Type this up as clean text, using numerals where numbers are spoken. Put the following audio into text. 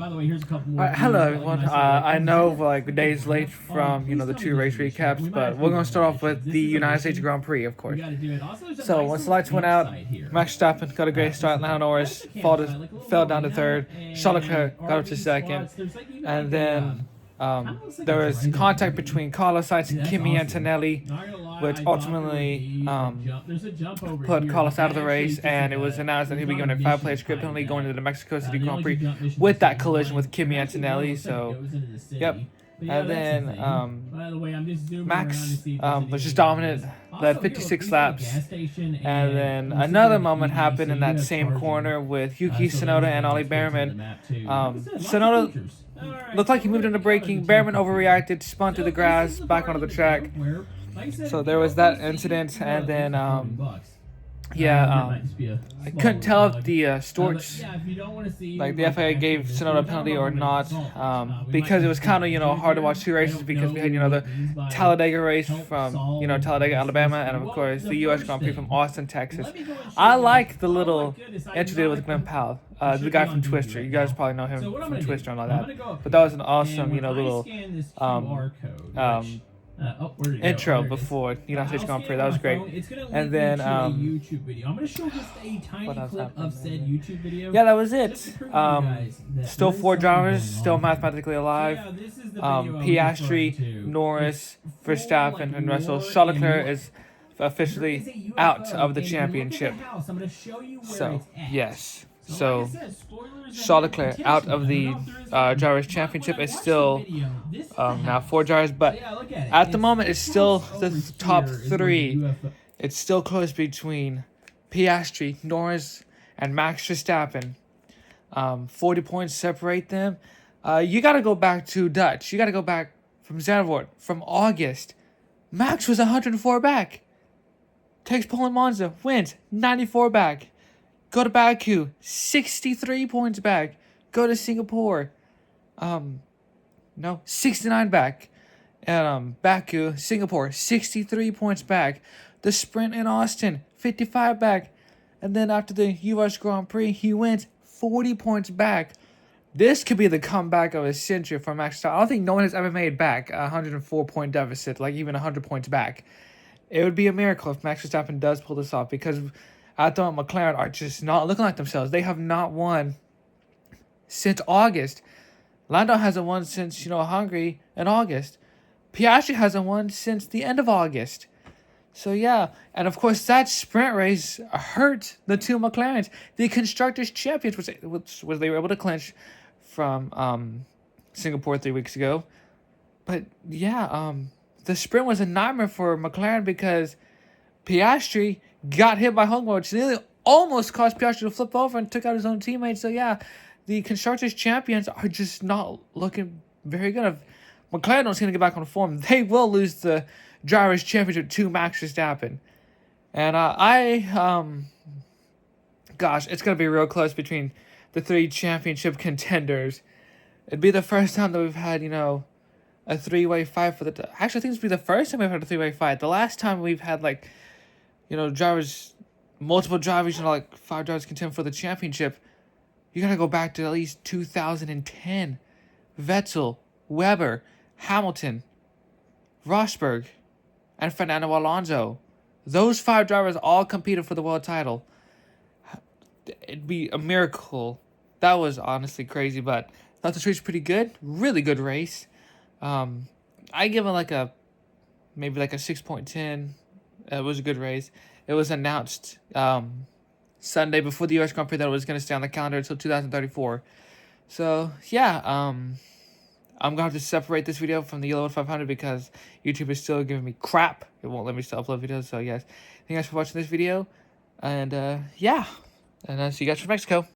By the way, here's a couple more. Hello everyone. I know we're like days late from the two race recaps, but we're gonna start off with the United States Grand Prix, of course. So once the lights went out, Max Verstappen got a great start. Lando Norris fell down to third. Charles Leclerc got up to second, and then there was contact between Carlos Sainz and Kimi Antonelli, which ultimately put Carlos out of the race, and it was announced that he'd be given a 5-play script penalty going into the Mexico City Grand Prix with that collision with Kimi Antonelli. So, yep. And then Max was just dominant, led 56 laps. And then another moment happened in that same corner with Yuki Tsunoda and Ollie Behrman. Tsunoda looked like he moved into braking. Behrman overreacted, spun to the grass, back onto the track. So there was that incident, and then I couldn't tell if the stewards, like the FIA, gave Tsunoda a penalty or not, because it was kind of hard to watch two races, because we had the Talladega race from Talladega, Alabama, and of course the U.S. Grand Prix from Austin, Texas. I like the little interview with Glenn Powell, the guy from Twister. You guys probably know him from Twister and all that. But that was an awesome little intro before United States Grand Prix. That was great. And then what else happened? Yeah, that was it. Still 4 drivers, still mathematically alive. Piastri, Norris, Verstappen, and Russell. Charles Leclerc is officially out of the championship. So yes. So, Charles Leclerc out of the Drivers' Championship. Is still now 4 drivers, but at the moment it's still the top 3. It's still close between Piastri, Norris, and Max Verstappen. 40 points separate them. You got to go back to Dutch. You got to go back from Zandvoort, from August. Max was 104 back. Takes Poland Monza, wins 94 back. Go to Baku, 63 points back. Go to Singapore, 69 back. And Baku, Singapore, 63 points back. The sprint in Austin, 55 back. And then after the U.S. Grand Prix, he wins 40 points back. This could be the comeback of a century for Max Verstappen. I don't think no one has ever made back a 104-point deficit, like even 100 points back. It would be a miracle if Max Verstappen does pull this off, because I thought McLaren are just not looking like themselves. They have not won since August. Lando hasn't won since, Hungary in August. Piastri hasn't won since the end of August. So, yeah. And, of course, that sprint race hurt the two McLarens. The Constructors' Champions, which they were able to clinch from Singapore 3 weeks ago. But, yeah, the sprint was a nightmare for McLaren, because Piastri got hit by Hulkenberg, which nearly almost caused Piastri to flip over and took out his own teammate. So, yeah, the Constructors' Champions are just not looking very good. If McLaren don't seem to get back on form, they will lose the Drivers' Championship to Max Verstappen. And gosh, it's going to be real close between the 3 championship contenders. It'd be the first time that we've had, a 3-way fight for the... Actually, I think it'd be the first time we've had a 3-way fight. The last time we've had, multiple drivers, 5 drivers contend for the championship, you gotta go back to at least 2010. Vettel, Weber, Hamilton, Rosberg, and Fernando Alonso. Those 5 drivers all competed for the world title. It'd be a miracle. That was honestly crazy, but I thought the race was pretty good. Really good race. I give it maybe a 6.10. It was a good race. It was announced Sunday before the U.S. Grand Prix that it was going to stay on the calendar until 2034. So, yeah, I'm going to have to separate this video from the Yellow 500 because YouTube is still giving me crap. It won't let me still upload videos. So, yes, thank you guys for watching this video. And, yeah, and I'll see you guys from Mexico.